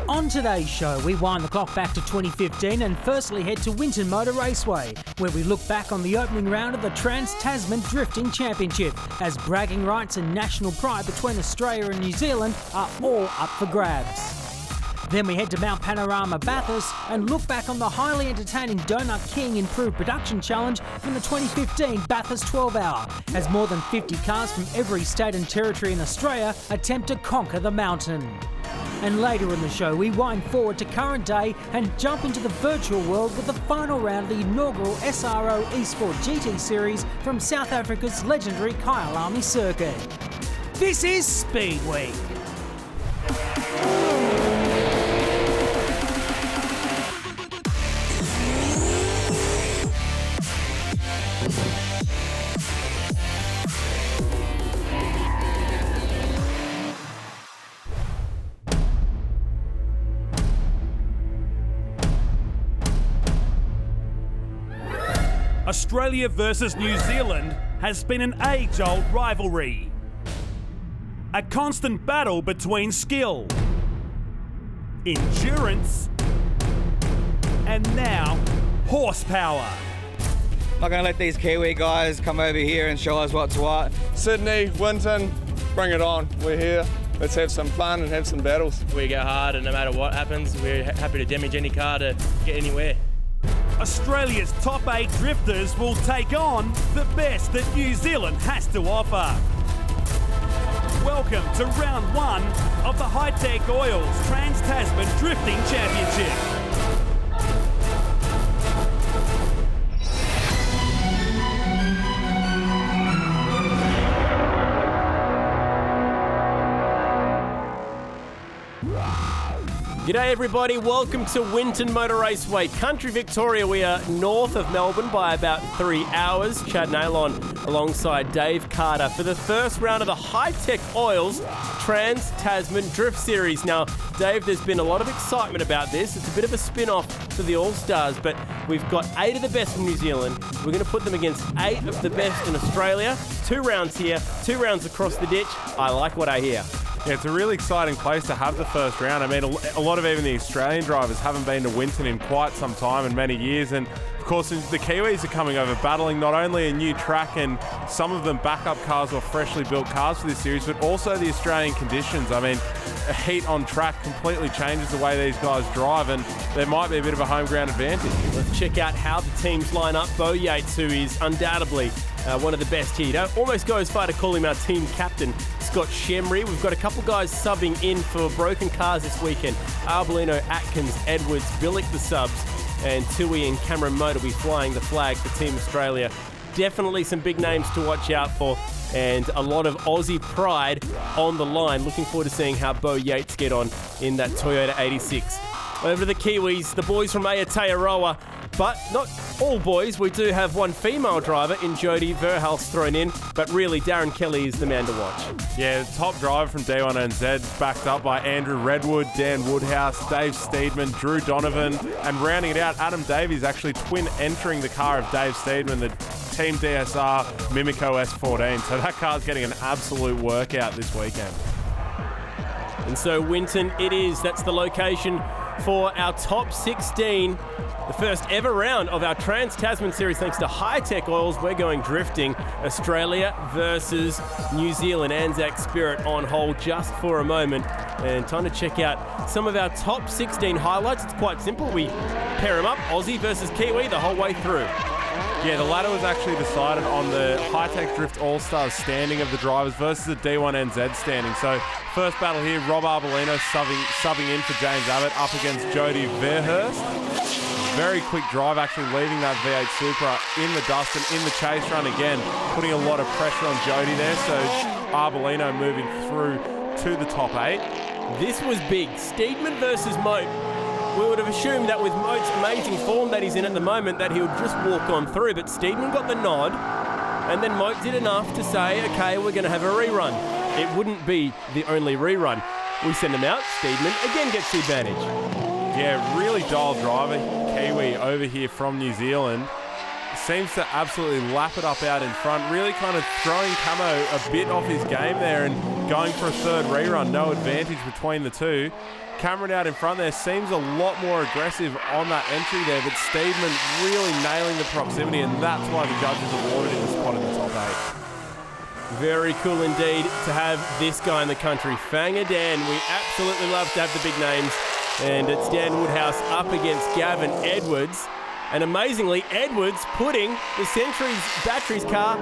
On today's show, we wind the clock back to 2015 and firstly head to Winton Motor Raceway, where we look back on the opening round of the Trans-Tasman Drifting Championship, as bragging rights and national pride between Australia and New Zealand are all up for grabs. Then we head to Mount Panorama Bathurst and look back on the highly entertaining Donut King Improved Production Challenge from the 2015 Bathurst 12 Hour, as more than 50 cars from every state and territory in Australia attempt to conquer the mountain. And later in the show, we wind forward to current day and jump into the virtual world with the final round of the inaugural SRO Esport GT Series from South Africa's legendary Kyalami circuit. This is Speedweek. Australia versus New Zealand has been an age-old rivalry. A constant battle between skill, endurance, and now horsepower. Not going to let these Kiwi guys come over here and show us what's what. Sydney, Winton, bring it on. We're here. Let's have some fun and have some battles. We go hard, and no matter what happens, we're happy to damage any car to get anywhere. Australia's top 8 drifters will take on the best that New Zealand has to offer. Welcome to round 1 of the Hi-Tech Oils Trans-Tasman Drifting Championship. G'day everybody, welcome to Winton Motor Raceway, Country Victoria. We are north of Melbourne by about 3 hours. Chad Nailon alongside Dave Carter for the first round of the Hi-Tech Oils Trans-Tasman Drift Series. Now, Dave, there's been a lot of excitement about this. It's a bit of a spin-off to the All-Stars, but we've got 8 of the best from New Zealand. We're going to put them against 8 of the best in Australia. 2 rounds here, 2 rounds across the ditch. I like what I hear. Yeah, it's a really exciting place to have the first round. I mean, a lot of even the Australian drivers haven't been to Winton in quite some time, in many years. And of course, the Kiwis are coming over, battling not only a new track and some of them backup cars or freshly built cars for this series, but also the Australian conditions. I mean, a heat on track completely changes the way these guys drive, and there might be a bit of a home ground advantage. Let's check out how the teams line up. Bo Yates, who is undoubtedly one of the best here. Don't almost go as far to call him our team captain. Scott Shemry. We've got a couple guys subbing in for broken cars this weekend. Arbolino, Atkins, Edwards, Billick the subs, and Tui and Cameron Motor will be flying the flag for Team Australia. Definitely some big names to watch out for, and a lot of Aussie pride on the line. Looking forward to seeing how Bo Yates get on in that Toyota 86. Over to the Kiwis, the boys from Aotearoa. But not all boys. We do have one female driver in Jodie Verhulst thrown in, but really Darren Kelly is the man to watch. Yeah, the top driver from D1NZ, backed up by Andrew Redwood, Dan Woodhouse, Dave Steedman, Drew Donovan, and rounding it out, Adam Davies, actually twin entering the car of Dave Steedman, the Team DSR Mimico S14. So that car's getting an absolute workout this weekend. And so Winton it is. That's the location for our top 16. The first ever round of our Trans-Tasman series, thanks to Hi-Tech Oils. We're going drifting. Australia versus New Zealand. Anzac Spirit on hold just for a moment. And time to check out some of our top 16 highlights. It's quite simple. We pair them up, Aussie versus Kiwi, the whole way through. Yeah, the ladder was actually decided on the Hi-Tech Drift All-Stars standing of the drivers versus the D1NZ standing. So first battle here, Rob Arbolino subbing in for James Abbott up against Jodie Verhulst. Very quick drive, actually leaving that V8 Supra in the dust and in the chase run again, putting a lot of pressure on Jodie there. So Arbolino moving through to the top 8. This was big. Steedman versus Moat. We would have assumed that with Moat's amazing form that he's in at the moment that he would just walk on through, but Steedman got the nod, and then Moat did enough to say, okay, we're going to have a rerun. It wouldn't be the only rerun. We send him out. Steedman again gets the advantage. Yeah, really dialed driver, Kiwi over here from New Zealand. seems to absolutely lap it up out in front, really kind of throwing Camo a bit off his game there and going for a third rerun. No advantage between the two. Cameron out in front there seems a lot more aggressive on that entry there, but Steedman really nailing the proximity, and that's why the judges awarded him a spot in the top 8. Very cool indeed to have this guy in the country. Fanger Dan, we absolutely love to have the big names. And it's Dan Woodhouse up against Gavin Edwards. And amazingly, Edwards putting the Century's Batteries car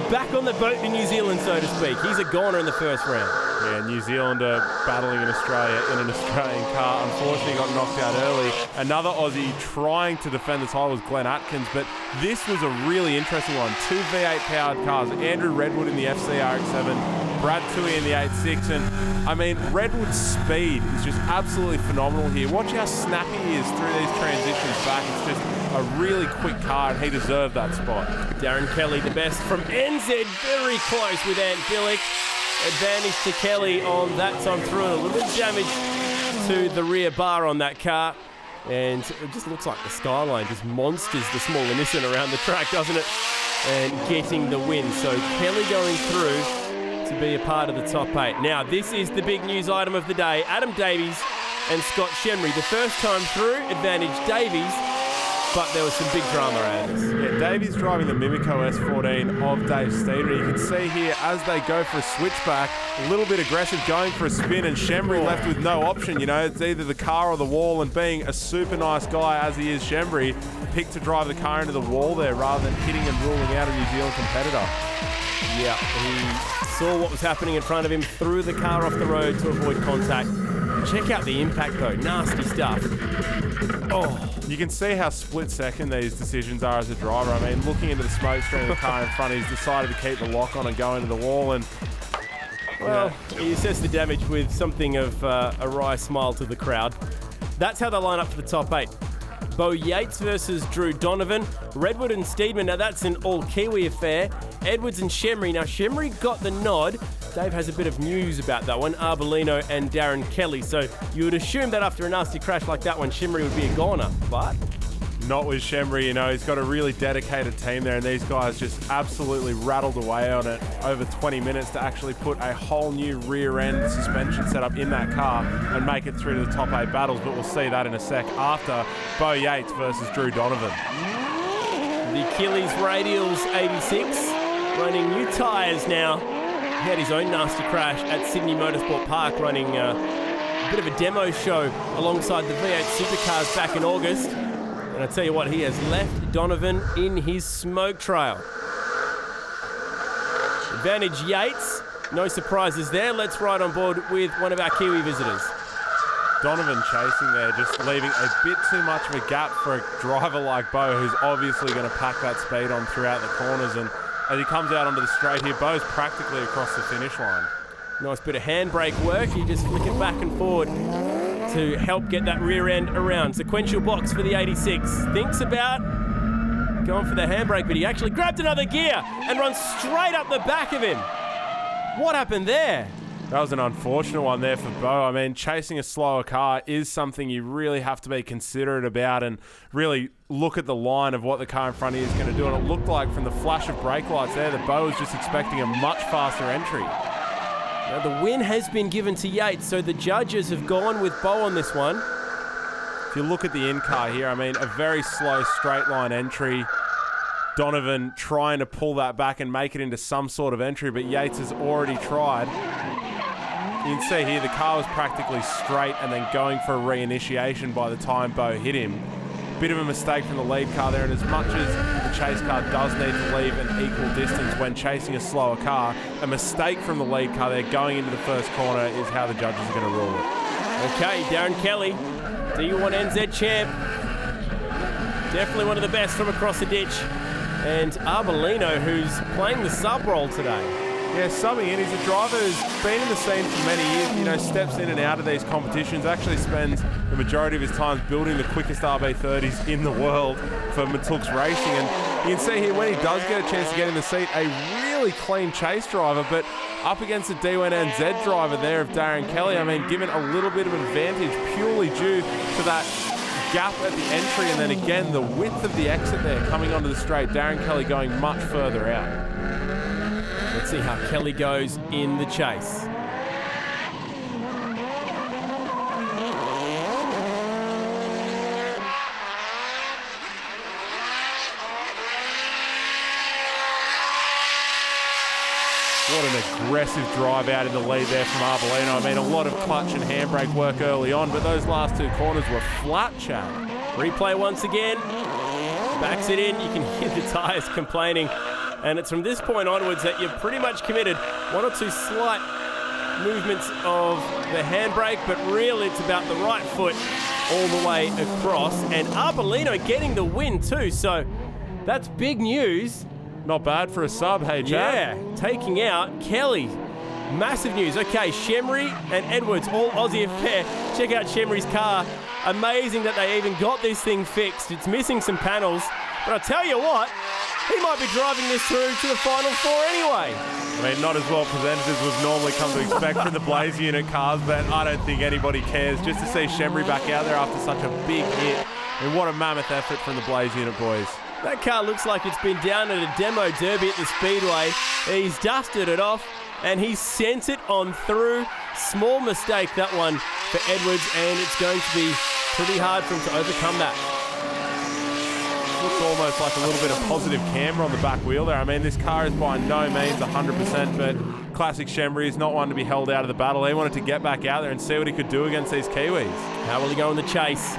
back on the boat to New Zealand, so to speak. He's a goner in the first round. Yeah, New Zealander battling in Australia in an Australian car. Unfortunately got knocked out early. Another Aussie trying to defend the title was Glenn Atkins, but this was a really interesting one. 2 V8 powered cars. Andrew Redwood in the FC RX-7, Brad Toohey in the 8.6, and I mean, Redwood's speed is just absolutely phenomenal here. Watch how snappy he is through these transitions back. It's just a really quick car, and he deserved that spot. Darren Kelly, the best from NZ, very close with Ant Billick. Advantage to Kelly on that time through, and a little bit of damage to the rear bar on that car. And it just looks like the Skyline just monsters the smaller Nissan around the track, doesn't it? And getting the win. So Kelly going through to be a part of the top 8. Now, this is the big news item of the day. Adam Davies and Scott Shemry. The first time through, advantage Davies, but there was some big drama around this. Yeah, Davies driving the Mimico S14 of Dave Steiner. You can see here as they go for a switchback, a little bit aggressive going for a spin, and Shemry left with no option. You know, it's either the car or the wall, and being a super nice guy as he is, Shemry picked to drive the car into the wall there rather than hitting and ruling out a New Zealand competitor. Yeah, he saw what was happening in front of him, threw the car off the road to avoid contact. Check out the impact though, nasty stuff. Oh, you can see how split second these decisions are as a driver. I mean, looking into the smoke screen of the car in front, he's decided to keep the lock on and go into the wall, and well, he assessed the damage with something of a wry smile to the crowd. That's how they line up for the top 8. Bo Yates versus Drew Donovan. Redwood and Steedman, now that's an all-Kiwi affair. Edwards and Shemry. Now, Shemry got the nod. Dave has a bit of news about that one. Arbolino and Darren Kelly. So you would assume that after a nasty crash like that one, Shemry would be a goner, but not with Shemry. You know, he's got a really dedicated team there, and these guys just absolutely rattled away on it over 20 minutes to actually put a whole new rear-end suspension setup in that car and make it through to the top 8 battles, but we'll see that in a sec after Bo Yates versus Drew Donovan. The Achilles Radials 86 running new tyres now. He had his own nasty crash at Sydney Motorsport Park, running a bit of a demo show alongside the V8 supercars back in August. And I tell you what, he has left Donovan in his smoke trail. Advantage Yates, no surprises there. Let's ride on board with one of our Kiwi visitors. Donovan chasing there, just leaving a bit too much of a gap for a driver like Bo, who's obviously going to pack that speed on throughout the corners. And as he comes out onto the straight here, Bo's practically across the finish line. Nice bit of handbrake work. You just flick it back and forward to help get that rear end around. Sequential box for the 86. Thinks about going for the handbrake, but he actually grabbed another gear and runs straight up the back of him. What happened there? That was an unfortunate one there for Bo. I mean, chasing a slower car is something you really have to be considerate about and really look at the line of what the car in front of you is going to do. And it looked like from the flash of brake lights there that Bo was just expecting a much faster entry. Now the win has been given to Yates, so the judges have gone with Bo on this one. If you look at the in-car here, I mean, a very slow straight line entry. Donovan trying to pull that back and make it into some sort of entry, but Yates has already tried. You can see here the car was practically straight and then going for a reinitiation by the time Bo hit him. Bit of a mistake from the lead car there, and as much as the chase car does need to leave an equal distance when chasing a slower car, a mistake from the lead car there going into the first corner is how the judges are going to rule it. Okay, Darren Kelly, D1 NZ champ. Definitely one of the best from across the ditch. And Arbolino, who's playing the sub role today. Yeah, subbing in. He's a driver who's been in the scene for many years, you know, steps in and out of these competitions, actually spends the majority of his time building the quickest RB30s in the world for Matooks Racing. And you can see here when he does get a chance to get in the seat, a really clean chase driver, but up against the D1 NZ driver there of Darren Kelly, I mean, given a little bit of advantage purely due to that gap at the entry, and then again the width of the exit there coming onto the straight. Darren Kelly going much further out. Let's see how Kelly goes in the chase. What an aggressive drive out in the lead there from Arbolino. I mean, a lot of clutch and handbrake work early on, but those last two corners were flat, Chad. Replay once again. Backs it in. You can hear the tyres complaining. And it's from this point onwards that you're pretty much committed. One or two slight movements of the handbrake, but really it's about the right foot all the way across. And Arbolino getting the win too, so that's big news. Not bad for a sub, hey, Chad? Yeah, taking out Kelly. Massive news. Okay, Shemry and Edwards, all Aussie affair. Check out Shemry's car. Amazing that they even got this thing fixed. It's missing some panels, but I'll tell you what, he might be driving this through to the Final Four anyway. I mean, not as well presented as we've normally come to expect from the Blaze unit cars, but I don't think anybody cares. Just to see Shemry back out there after such a big hit. And what a mammoth effort from the Blaze unit boys. That car looks like it's been down at a demo derby at the Speedway. He's dusted it off and he sent it on through. Small mistake, that one for Edwards, and it's going to be pretty hard for him to overcome that. Looks almost like a little bit of positive camber on the back wheel there. I mean, this car is by no means 100%, but classic Shemry is not one to be held out of the battle. He wanted to get back out there and see what he could do against these Kiwis. How will he go in the chase?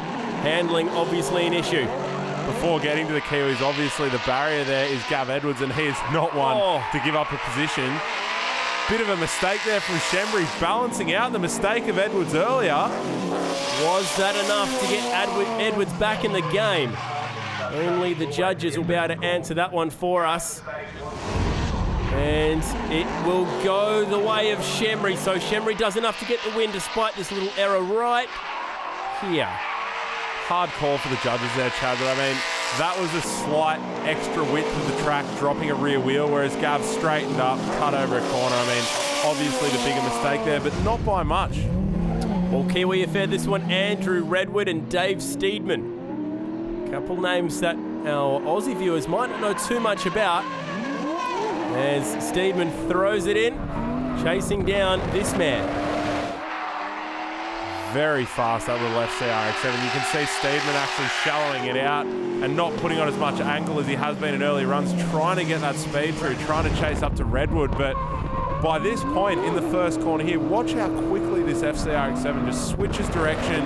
Handling obviously an issue. Before getting to the Kiwis, obviously the barrier there is Gav Edwards, and he is not one to give up a position. Bit of a mistake there from Shemry, balancing out the mistake of Edwards earlier. Was that enough to get Edwards back in the game? Only the judges will be able to answer that one for us. And it will go the way of Shemry. So Shemry does enough to get the win despite this little error right here. Hard call for the judges there, Chad, but I mean, that was a slight extra width of the track, dropping a rear wheel, whereas Gav straightened up, cut over a corner. I mean, obviously the bigger mistake there, but not by much. All Kiwi affair this one, Andrew Redwood and Dave Steedman. Couple names that our Aussie viewers might not know too much about, as Steedman throws it in, chasing down this man. Very fast, that little FCRX7. You can see Steedman actually shallowing it out and not putting on as much angle as he has been in early runs, trying to get that speed through, trying to chase up to Redwood. But by this point in the first corner here, watch how quickly this FCRX7 just switches direction,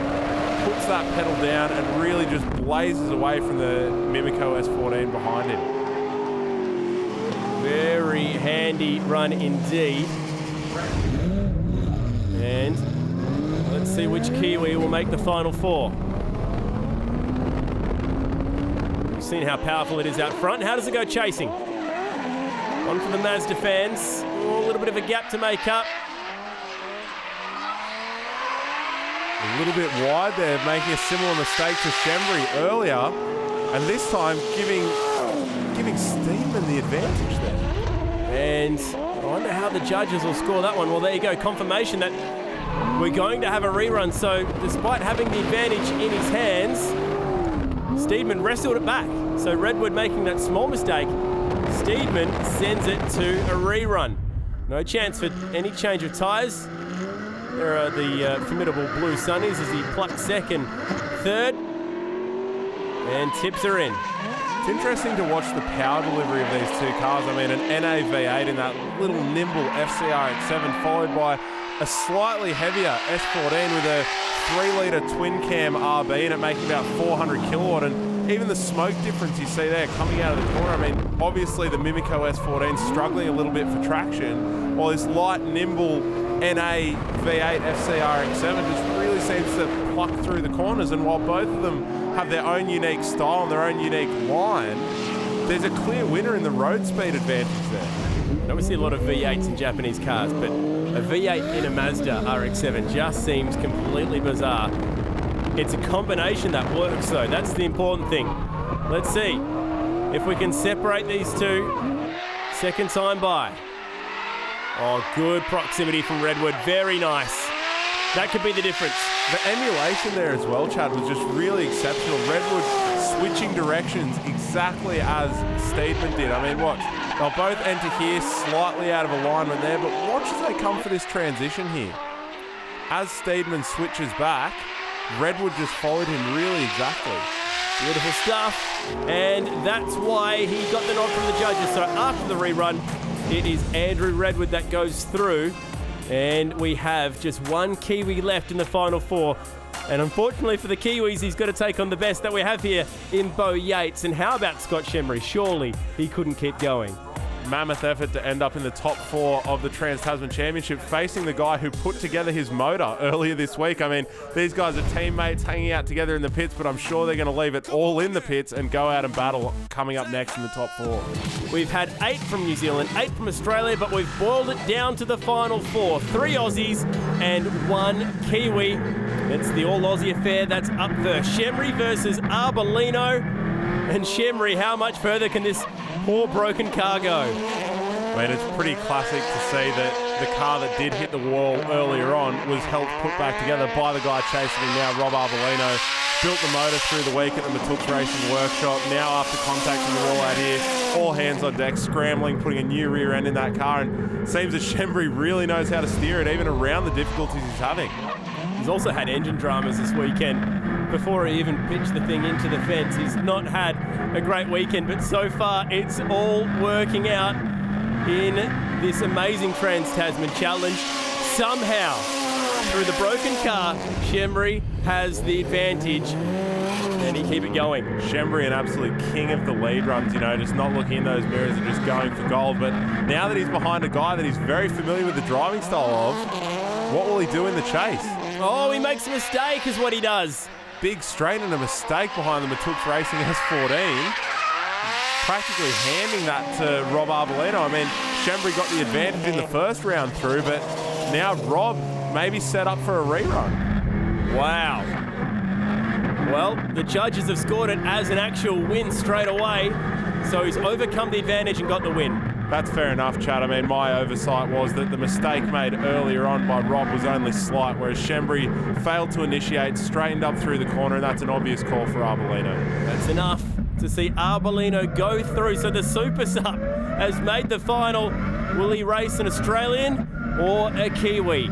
puts that pedal down, and really just blazes away from the Mimico S14 behind him. Very handy run indeed. And let's see which Kiwi will make the Final Four. We've seen how powerful it is out front. How does it go chasing? One for the Mazda fans. Oh, a little bit of a gap to make up. A little bit wide there, making a similar mistake to Shemry earlier, and this time giving Steedman the advantage there. And I wonder how the judges will score that one. Well, there you go, confirmation that we're going to have a rerun. So despite having the advantage in his hands, Steedman wrestled it back. So Redwood making that small mistake, Steedman sends it to a rerun. No chance for any change of tyres. There are the formidable Blue Sunnies as he plucks second, third, and tips her in. It's interesting to watch the power delivery of these two cars. I mean, an NA V8 in that little nimble FCRX7, followed by a slightly heavier S14 with a 3-litre twin-cam RB in it, making about 400 kilowatt. And even the smoke difference you see there coming out of the corner, I mean, obviously the Mimico S14 struggling a little bit for traction, while this light, nimble NA V8 FCRX7 just really seems to pluck through the corners. And while both of them have their own unique style and their own unique line, there's a clear winner in the road speed advantage there. Now we see a lot of V8s in Japanese cars, but a V8 in a Mazda RX-7 just seems completely bizarre. It's a combination that works though, that's the important thing. Let's see if we can separate these two. Second time by. Oh, good proximity from Redwood, very nice. That could be the difference. The emulation there as well, Chad, was just really exceptional. Redwood switching directions exactly as Steedman did. I mean, watch. They'll both enter here slightly out of alignment there, but watch as they come for this transition here. As Steedman switches back, Redwood just followed him really exactly. Beautiful stuff. And that's why he got the nod from the judges. So after the rerun, it is Andrew Redwood that goes through. And we have just one Kiwi left in the final four. And unfortunately for the Kiwis, he's got to take on the best that we have here in Bo Yates. And how about Scott Shemry? Surely he couldn't keep going. Mammoth effort to end up in the top 4 of the Trans-Tasman Championship, facing the guy who put together his motor earlier this week. I mean, these guys are teammates hanging out together in the pits, but I'm sure they're going to leave it all in the pits and go out and battle coming up next in the top 4. We've had 8 from New Zealand, 8 from Australia, but we've boiled it down to the final 4. 3 Aussies and 1 Kiwi. It's the all-Aussie affair. That's up first. Shemry versus Arbolino. And Shemry, how much further can this poor broken car go? I mean, it's pretty classic to see that the car that did hit the wall earlier on was helped put back together by the guy chasing him now, Rob Arbolino. Built the motor through the week at the Matooks Racing Workshop. Now after contacting the wall out here, all hands on deck, scrambling, putting a new rear end in that car. And seems that Shemry really knows how to steer it, even around the difficulties he's having. He's also had engine dramas this weekend. Before he even pitched the thing into the fence, he's not had a great weekend, but so far it's all working out in this amazing Trans-Tasman Challenge. Somehow, through the broken car, Shemry has the advantage. And he keep it going. Shemry, an absolute king of the lead runs, you know, just not looking in those mirrors and just going for gold. But now that he's behind a guy that he's very familiar with the driving style of, what will he do in the chase? Oh, he makes a mistake is what he does. Big straight and a mistake behind the Matooks Racing S14. Practically handing that to Rob Arbolino. I mean, Shemry got the advantage in the first round through, but now Rob maybe set up for a rerun. Wow. Well, the judges have scored it as an actual win straight away, so he's overcome the advantage and got the win. That's fair enough, Chad. I mean, my oversight was that the mistake made earlier on by Rob was only slight, whereas Shemry failed to initiate, straightened up through the corner, and that's an obvious call for Arbolino. That's enough to see Arbolino go through. So the Super Sub has made the final. Will he race an Australian or a Kiwi?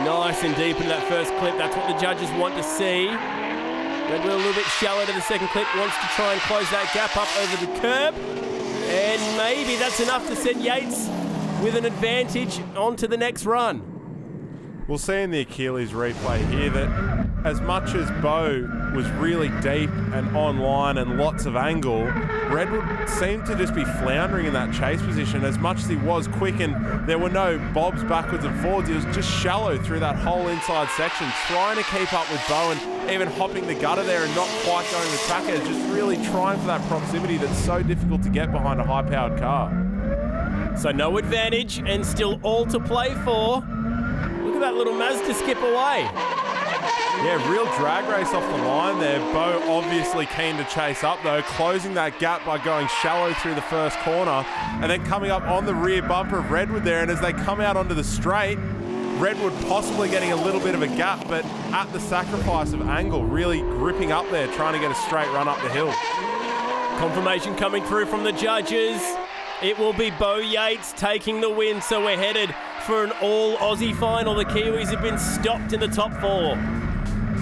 Nice and deep into that first clip. That's what the judges want to see. Redwood a little bit shallow to the second clip. Wants to try and close that gap up over the curb. And maybe that's enough to send Yates with an advantage onto the next run. We'll see in the Achilles replay here that as much as Bo was really deep and online and lots of angle, Redwood seemed to just be floundering in that chase position. As much as he was quick and there were no bobs backwards and forwards, he was just shallow through that whole inside section, trying to keep up with Bo and even hopping the gutter there and not quite going with tracker, just really trying for that proximity that's so difficult to get behind a high-powered car. So no advantage and still all to play for. Look at that little Mazda skip away. Yeah, real drag race off the line there. Bo obviously keen to chase up though, closing that gap by going shallow through the first corner and then coming up on the rear bumper of Redwood there. And as they come out onto the straight, Redwood possibly getting a little bit of a gap, but at the sacrifice of angle, really gripping up there, trying to get a straight run up the hill. Confirmation coming through from the judges. It will be Bo Yates taking the win, so we're headed for an all-Aussie final. The Kiwis have been stopped in the top 4.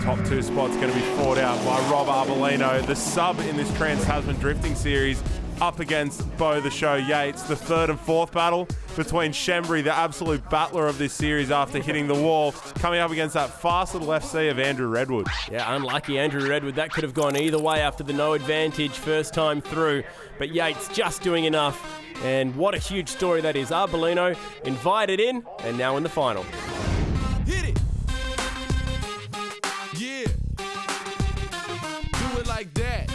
Top 2 spots going to be fought out by Rob Arbolino, the sub in this Trans-Tasman Drifting Series, up against Bo the Show Yates. The third and fourth battle between Shemry, the absolute battler of this series after hitting the wall, coming up against that fast little FC of Andrew Redwood. Yeah, unlucky Andrew Redwood. That could have gone either way after the no advantage first time through. But Yates just doing enough. And what a huge story that is. Arbolino invited in and now in the final. Hit it. Yeah. Do it like that.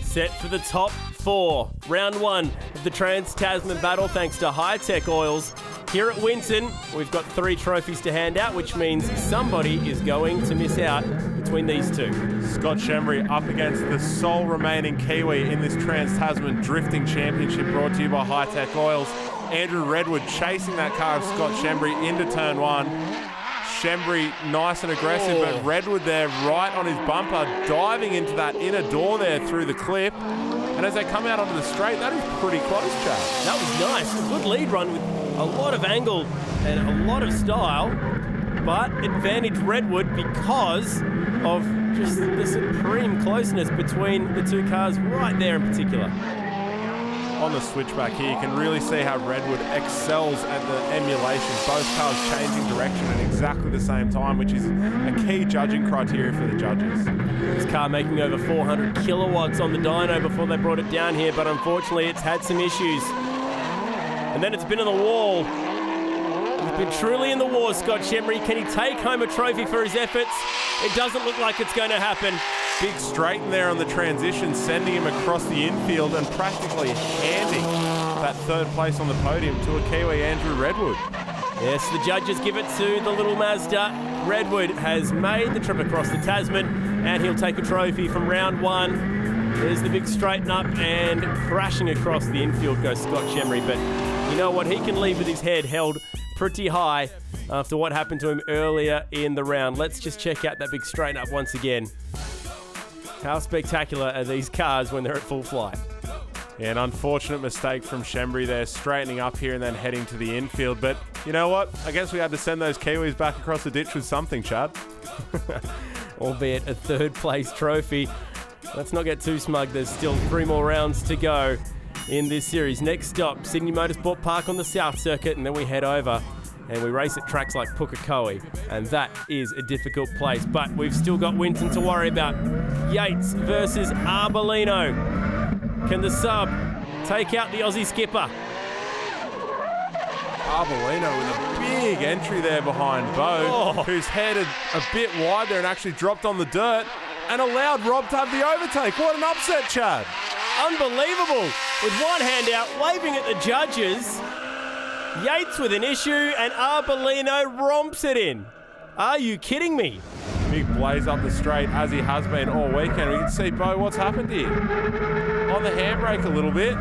Set for the top 4. Round 1 of the Trans-Tasman battle thanks to High Tech Oils. Here at Winton, we've got 3 trophies to hand out, which means somebody is going to miss out between these two. Scott Shembry up against the sole remaining Kiwi in this Trans-Tasman Drifting Championship, brought to you by High Tech Oils. Andrew Redwood chasing that car of Scott Shembry into turn 1. Shembry nice and aggressive, but Redwood there right on his bumper, diving into that inner door there through the clip. And as they come out onto the straight, that is pretty close, Chad. That was nice. A good lead run with a lot of angle and a lot of style, but advantage Redwood because of just the supreme closeness between the two cars right there in particular. On the switchback here, you can really see how Redwood excels at the emulation. Both cars changing direction at exactly the same time, which is a key judging criteria for the judges. This car making over 400 kilowatts on the dyno before they brought it down here, but unfortunately it's had some issues. And then it's been in the wall. He's been truly in the war, Scott Shembry. Can he take home a trophy for his efforts? It doesn't look like it's going to happen. Big straighten there on the transition, sending him across the infield and practically handing that 3rd place on the podium to a Kiwi, Andrew Redwood. Yes, the judges give it to the little Mazda. Redwood has made the trip across the Tasman, and he'll take a trophy from round 1. There's the big straighten up, and crashing across the infield goes Scott Shembry. But you know what? He can leave with his head held pretty high after what happened to him earlier in the round. Let's just check out that big straighten up once again. How spectacular are these cars when they're at full flight? Yeah, an unfortunate mistake from Shembry there, straightening up here and then heading to the infield. But you know what? I guess we had to send those Kiwis back across the ditch with something, Chad. Albeit a 3rd place trophy. Let's not get too smug. There's still 3 more rounds to go in this series. Next stop, Sydney Motorsport Park on the South Circuit, and then we head over and we race at tracks like Pukekohe, and that is a difficult place. But we've still got Winton to worry about. Yates versus Arbolino. Can the sub take out the Aussie skipper? Arbolino with a big entry there behind Bo, who's headed a bit wide there and actually dropped on the dirt and allowed Rob to have the overtake. What an upset, Chad. Unbelievable. With one hand out, waving at the judges. Yates with an issue, and Arbolino romps it in. Are you kidding me? Big blaze up the straight, as he has been all weekend. We can see, Bo, what's happened here? On the handbrake a little bit.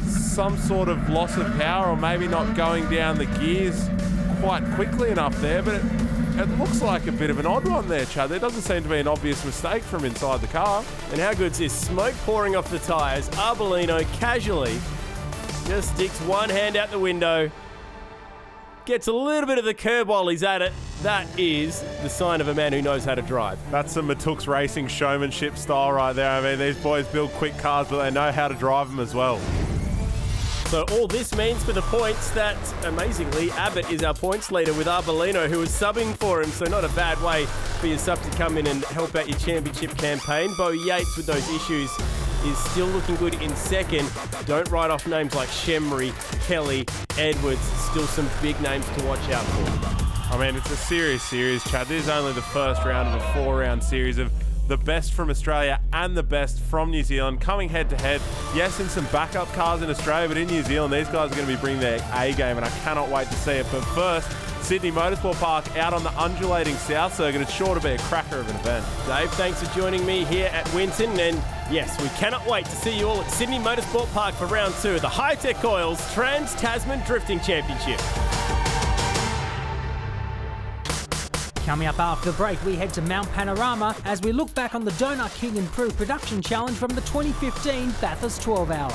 Some sort of loss of power, or maybe not going down the gears quite quickly enough there, but it looks like a bit of an odd one there, Chad. There doesn't seem to be an obvious mistake from inside the car. And how good's this? Smoke pouring off the tyres. Arbolino casually just sticks one hand out the window, gets a little bit of the curb while he's at it. That is the sign of a man who knows how to drive. That's some Matooks racing showmanship style right there. I mean, these boys build quick cars, but they know how to drive them as well. So all this means for the points that, amazingly, Abbott is our points leader with Arbolino, who is subbing for him. So not a bad way for your sub to come in and help out your championship campaign. Bo Yates with those issues is still looking good in 2nd. Don't write off names like Shembry, Kelly, Edwards. Still some big names to watch out for. I mean, it's a serious series, Chad. This is only the first round of a 4-round series of the best from Australia and the best from New Zealand coming head-to-head. Yes, in some backup cars in Australia, but in New Zealand, these guys are going to be bringing their A-game, and I cannot wait to see it. But first, Sydney Motorsport Park out on the undulating South Circuit. It's sure to be a cracker of an event. Dave, thanks for joining me here at Winton. And yes, we cannot wait to see you all at Sydney Motorsport Park for round 2 of the High Tech Oils Trans-Tasman Drifting Championship. Coming up after the break, we head to Mount Panorama as we look back on the Donut King and Prue production challenge from the 2015 Bathurst 12 Hour.